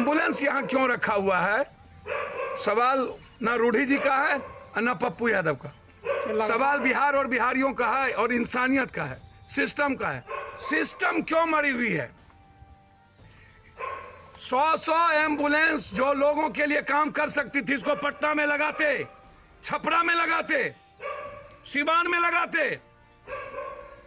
Ambulance यहाँ क्यों रखा हुआ है? सवाल ना रूढ़ी जी का है और ना पप्पू यादव का। सवाल बिहार और बिहारियों का है और इंसानियत का है, सिस्टम का है। सिस्टम क्यों मरी हुई है? 100 एम्बुलेंस जो लोगों के लिए काम कर सकती थी, इसको पटना में लगाते, छपरा में लगाते, सिवान में लगाते,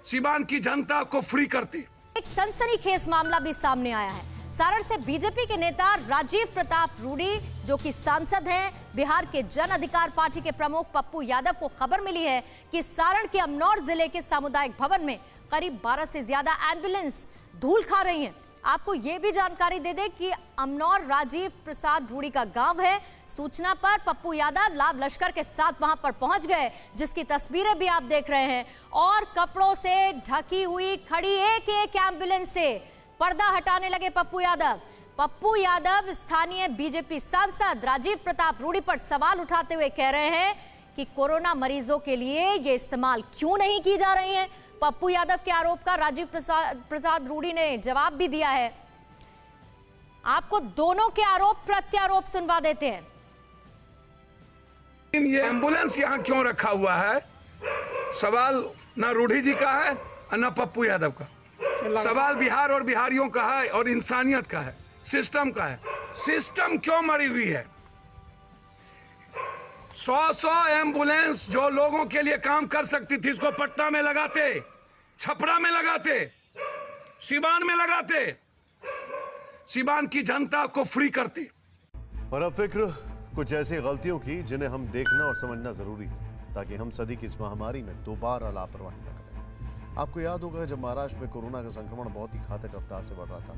सिवान की जनता को फ्री करती। एक सनसनीखेज मामला भी सामने आया है। सारण से बीजेपी के नेता राजीव प्रताप रूडी, जो कि सांसद हैं, बिहार के जन अधिकार पार्टी के प्रमुख पप्पू यादव को खबर मिली है कि सारण के अमनौर जिले के सामुदायिक भवन में करीब 12 से ज्यादा एम्बुलेंस धूल खा रही हैं। आपको यह भी जानकारी दे दें कि अमनौर राजीव प्रसाद रूडी का गांव है। सूचना पर पप्पू यादव लाव लश्कर के साथ वहां पर पहुंच गए, जिसकी तस्वीरें भी आप देख रहे हैं। और कपड़ों से ढकी हुई खड़ी एक एक एम्बुलेंस से पर्दा हटाने लगे पप्पू यादव। पप्पू यादव स्थानीय बीजेपी सांसद राजीव प्रताप रूडी पर सवाल उठाते हुए कह रहे हैं कि कोरोना मरीजों के लिए ये इस्तेमाल क्यों नहीं की जा रही हैं। पप्पू यादव के आरोप का राजीव प्रसाद रूडी ने जवाब भी दिया है। आपको दोनों के आरोप प्रत्यारोप सुनवा देते हैं। ये एम्बुलेंस यहाँ क्यों रखा हुआ है? सवाल ना रूढ़ी जी का है और ना पप्पू यादव का। सवाल बिहार और बिहारियों का है और इंसानियत का है, सिस्टम का है। सिस्टम क्यों मरी हुई है? 100 एम्बुलेंस जो लोगों के लिए काम कर सकती थी, इसको पटना में लगाते, छपरा में लगाते, सिवान में लगाते, सिवान की जनता को फ्री करती। और अब फिक्र कुछ ऐसी गलतियों की जिन्हें हम देखना और समझना जरूरी है, ताकि हम सदी की इस महामारी में दोबारा लापरवाही न करें। आपको याद होगा जब महाराष्ट्र में कोरोना का संक्रमण बहुत ही घातक रफ्तार से बढ़ रहा था,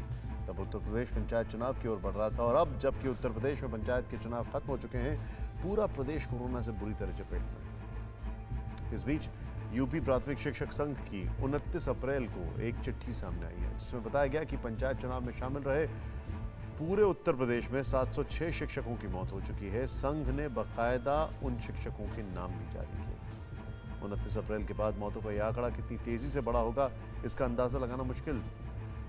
तब उत्तर प्रदेश पंचायत चुनाव की ओर बढ़ रहा था। और अब जबकि उत्तर प्रदेश में पंचायत के चुनाव खत्म हो चुके हैं, पूरा प्रदेश कोरोना से बुरी तरह चपेट में। इस बीच यूपी प्राथमिक शिक्षक संघ की 29 अप्रैल को एक चिट्ठी सामने आई है, जिसमें बताया गया कि पंचायत चुनाव में शामिल रहे पूरे उत्तर प्रदेश में 706 शिक्षकों की मौत हो चुकी है। संघ ने बाकायदा उन शिक्षकों के नाम भी जारी किए। 29 अप्रैल के बाद मौतों का यह आंकड़ा कितनी तेजी से बढ़ा होगा, इसका अंदाजा लगाना मुश्किल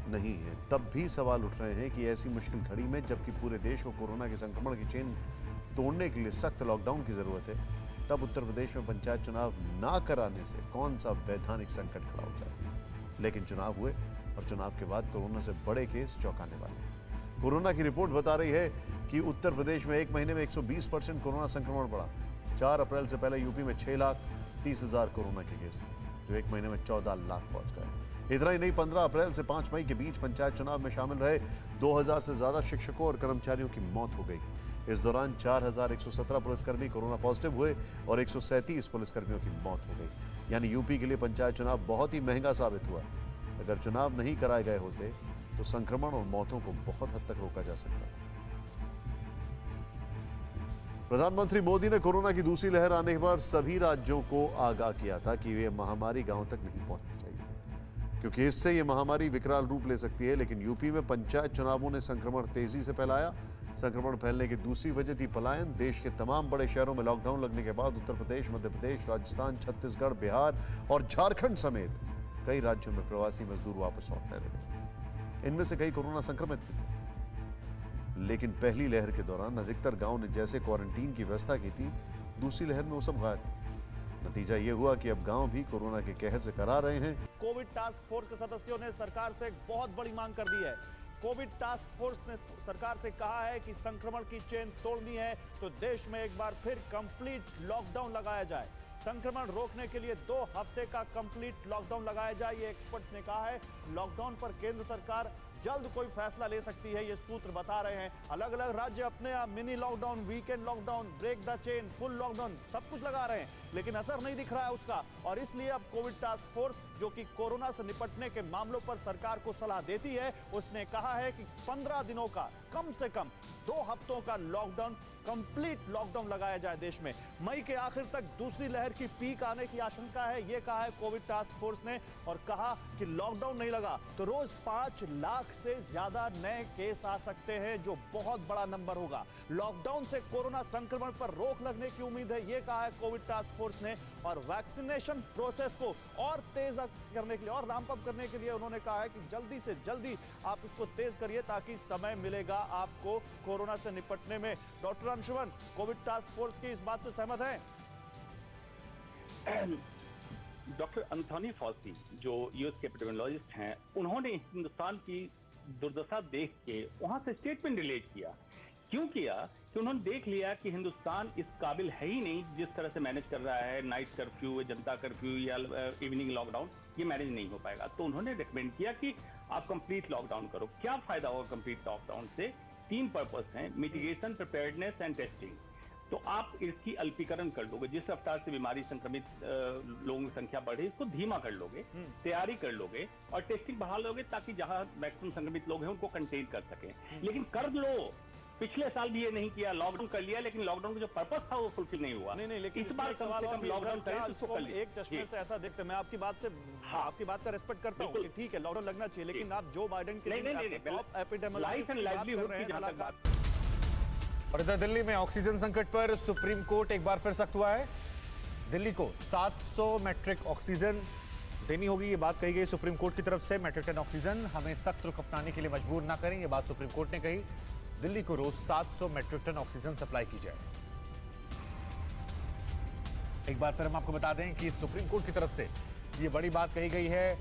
नहीं है। तब भी सवाल उठ रहे हैं कि ऐसी मुश्किल घड़ी में, जबकि पूरे देश को कोरोना के संक्रमण की चेन तोड़ने के लिए सख्त लॉकडाउन की जरूरत है, तब उत्तर प्रदेश में पंचायत चुनाव ना कराने से कौन सा वैधानिक संकट खड़ा हो जाए। लेकिन चुनाव हुए और चुनाव के बाद कोरोना से बड़े केस चौंकाने वाले। कोरोना की रिपोर्ट बता रही है कि उत्तर प्रदेश में एक महीने में 120% कोरोना संक्रमण बढ़ा। 4 अप्रैल से पहले यूपी में 6,30,000 कोरोना के केस थे, जो एक महीने में 14 लाख पहुंच गए। इतना ही नहीं, 15 अप्रैल से 5 मई के बीच पंचायत चुनाव में शामिल रहे 2000 से ज्यादा शिक्षकों और कर्मचारियों की मौत हो गई। इस दौरान 4117 पुलिसकर्मी कोरोना पॉजिटिव हुए और 137 पुलिसकर्मियों की मौत हो गई। यानी यूपी के लिए पंचायत चुनाव बहुत ही महंगा साबित हुआ। अगर चुनाव नहीं कराए गए होते तो संक्रमण और मौतों को बहुत हद तक रोका जा सकता था। प्रधानमंत्री मोदी ने कोरोना की दूसरी लहर आने पर सभी राज्यों को आगाह किया था कि ये महामारी गांव तक नहीं पहुंचनी चाहिए, क्योंकि इससे ये महामारी विकराल रूप ले सकती है। लेकिन यूपी में पंचायत चुनावों ने संक्रमण तेजी से फैलाया। संक्रमण फैलने की दूसरी वजह थी पलायन। देश के तमाम बड़े शहरों में लॉकडाउन लगने के बाद उत्तर प्रदेश, मध्य प्रदेश, राजस्थान, छत्तीसगढ़, बिहार और झारखंड समेत कई राज्यों में प्रवासी मजदूर वापस लौटने लगे। इनमें से कई कोरोना संक्रमित भी थे। लेकिन पहली लहर के दौरान अधिकतर गांव ने जैसे क्वारंटीन की व्यवस्था की थी, दूसरी लहर में वो सब गायब थे। नतीजा ये हुआ कि अब गांव भी कोरोना के कहर से करा रहे हैं। कोविड टास्क फोर्स के सदस्यों ने सरकार से एक बहुत बड़ी मांग कर दी है। कोविड टास्क फोर्स ने सरकार से कहा है कि संक्रमण की चेन तोड़नी है तो देश में एक बार फिर कंप्लीट लॉकडाउन लगाया जाए। संक्रमण रोकने के लिए 2 हफ्ते का कंप्लीट लॉकडाउन लगाया जाए, ये एक्सपर्ट्स ने कहा है। लॉकडाउन पर केंद्र सरकार जल्द कोई फैसला ले सकती है, ये सूत्र बता रहे हैं। अलग अलग राज्य अपने mini lockdown, weekend lockdown, break the chain, full lockdown सब कुछ लगा रहे हैं, लेकिन असर नहीं दिख रहा है उसका। और इसलिए अब कोविड टास्क फोर्स, जो कि कोरोना से निपटने के मामलों पर सरकार को सलाह देती है, उसने कहा है कि 15 दिनों का, कम से कम 2 हफ्तों का लॉकडाउन कंप्लीट लॉकडाउन लगाया जाए देश में। मई के आखिर तक दूसरी लहर की पीक आने की आशंका है, यह कहा है कोविड टास्क फोर्स ने, और कहा कि लॉकडाउन नहीं लगा तो रोज 5 लाख से ज्यादा नए केस आ सकते हैं, जो बहुत बड़ा नंबर होगा। लॉकडाउन से कोरोना संक्रमण पर रोक लगने की उम्मीद है, यह कहा है कोविड टास्क फोर्स ने। और वैक्सीनेशन प्रोसेस को और तेज करने के लिए और रैंप अप करने के लिए उन्होंने कहा है कि जल्दी से जल्दी आप इसको तेज करिए, ताकि समय मिलेगा आपको कोरोना से निपटने में। Doctor Anshuman, Covid task force की इस बात से सहमत हैं? डॉक्टर एंथोनी फॉसी जो यूएस के एपिडेमियोलॉजिस्ट हैं, उन्होंने हिंदुस्तान की दुर्दशा देख के वहां से स्टेटमेंट रिलीज किया। क्यों किया? कि उन्होंने देख लिया कि हिंदुस्तान इस काबिल है ही नहीं, जिस तरह से मैनेज कर रहा है नाइट कर्फ्यू, जनता कर्फ्यू या इवनिंग लॉकडाउन, ये मैनेज नहीं हो पाएगा। तो उन्होंने रिकमेंड किया कि आप कंप्लीट लॉकडाउन करो। क्या फायदा होगा कंप्लीट लॉकडाउन से? 3 पर्पस हैं, मिटिगेशन, प्रिपेयर्डनेस एंड टेस्टिंग। तो आप इसकी अल्पीकरण कर लोगे, जिस रफ्तार से बीमारी संक्रमित लोगों की संख्या बढ़े, इसको धीमा कर लोगे, तैयारी कर लोगे और टेस्टिंग बढ़ा लोगे, ताकि जहां मैक्सिमम संक्रमित लोग हैं उनको कंटेन कर सकें। लेकिन कर लो, पिछले साल भी ये नहीं किया, लॉकडाउन कर लिया, लेकिन लॉकडाउन का जो पर्पस था वो फुलफिल नहीं हुआ। नहीं, लेकिन इस बार सवाल और लॉकडाउन करें, एक चश्मे से ऐसा देखते हैं। मैं आपकी बात से आपकी बात का रिस्पेक्ट करता हूं कि ठीक है लॉकडाउन लगना चाहिए, लेकिन आप जो बाइडेन के टॉप एपिडेमियोलॉजिस्ट की बात कर रहे हैं। और इधर दिल्ली में ऑक्सीजन संकट पर सुप्रीम कोर्ट एक बार फिर सख्त हुआ है। दिल्ली को 700 मैट्रिक ऑक्सीजन देनी होगी, ये बात कही गई सुप्रीम कोर्ट की तरफ से। मैट्रिक टन ऑक्सीजन हमें सख्त रुख अपनाने के लिए मजबूर ना करें, ये बात सुप्रीम कोर्ट ने कही। दिल्ली को रोज 700 मैट्रिक टन ऑक्सीजन सप्लाई की जाए। एक बार फिर हम आपको बता दें कि सुप्रीम कोर्ट की तरफ से ये बड़ी बात कही गई है।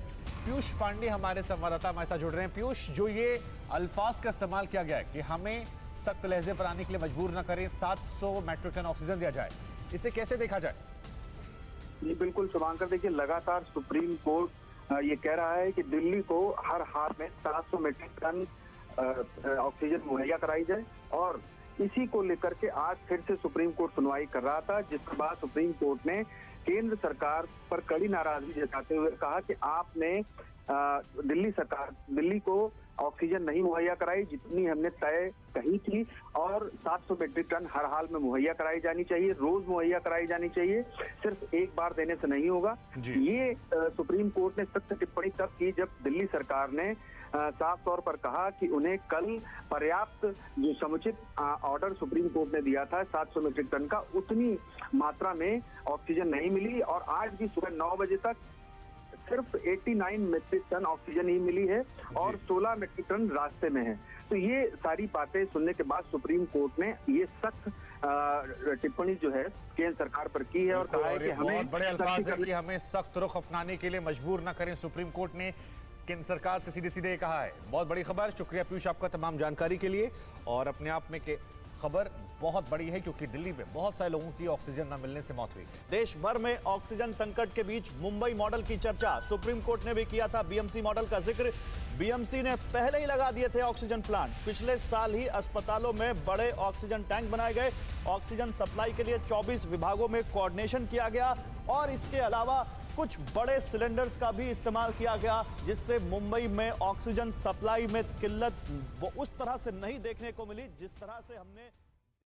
पीयूष पांडे हमारे संवाददाता हमारे साथ जुड़ रहे हैं। पीयूष, जो ये अल्फाज का इस्तेमाल किया गया है कि हमें सख्त लहजे पर आने के लिए मजबूर न करें, 700 मैट्रिक टन ऑक्सीजन दिया जाए, इसे कैसे देखा जाए? जी बिल्कुल शुभांकर, देखिए लगातार सुप्रीम कोर्ट ये कह रहा है कि दिल्ली को हर हाल में 700 मैट्रिक टन ऑक्सीजन मुहैया कराई जाए, और इसी को लेकर के आज फिर से सुप्रीम कोर्ट सुनवाई कर रहा था, जिसके बाद सुप्रीम कोर्ट ने केंद्र सरकार पर कड़ी नाराजगी जताते हुए कहा कि आपने दिल्ली को ऑक्सीजन नहीं मुहैया कराई जितनी हमने तय कही थी, और 700 मैट्रिक टन हर हाल में मुहैया कराई जानी चाहिए, रोज मुहैया कराई जानी चाहिए, सिर्फ एक बार देने से नहीं होगा। ये सुप्रीम कोर्ट ने सख्त टिप्पणी तब की जब दिल्ली सरकार ने साफ तौर पर कहा कि उन्हें कल पर्याप्त जो समुचित ऑर्डर सुप्रीम कोर्ट ने दिया था 700 मैट्रिक टन का, उतनी मात्रा में ऑक्सीजन नहीं मिली, और आज भी सुबह 9 बजे तक सिर्फ 89 मैट्रिक टन ऑक्सीजन ही मिली है और 16 मैट्रिक टन रास्ते में है। तो ये सारी बातें सुनने के बाद सुप्रीम कोर्ट ने ये सख्त टिप्पणी जो है केंद्र सरकार पर की है और कहा है कि हमें बड़े अल्फाज है कि हमें सख्त रुख अपनाने के लिए मजबूर न करें। सुप्रीम कोर्ट ने केंद्र सरकार से सीधे सीधे कहा है। बहुत बड़ी खबर। शुक्रिया पीयूष आपका तमाम जानकारी के लिए। और अपने आप में के खबर बहुत बड़ी है क्योंकि दिल्ली में बहुत सारे लोगों की ऑक्सीजन न मिलने से मौत हुई। देश भर में ऑक्सीजन संकट के बीच मुंबई मॉडल की चर्चा, सुप्रीम कोर्ट ने भी किया था बीएमसी मॉडल का जिक्र। बीएमसी ने पहले ही लगा दिए थे ऑक्सीजन प्लांट। पिछले साल ही अस्पतालों में बड़े ऑक्सीजन टैंक बनाए गए। ऑक्सीजन सप्लाई के लिए 24 विभागों में कोऑर्डिनेशन किया गया और इसके अलावा कुछ बड़े सिलेंडर्स का भी इस्तेमाल किया गया, जिससे मुंबई में ऑक्सीजन सप्लाई में किल्लत वो उस तरह से नहीं देखने को मिली जिस तरह से हमने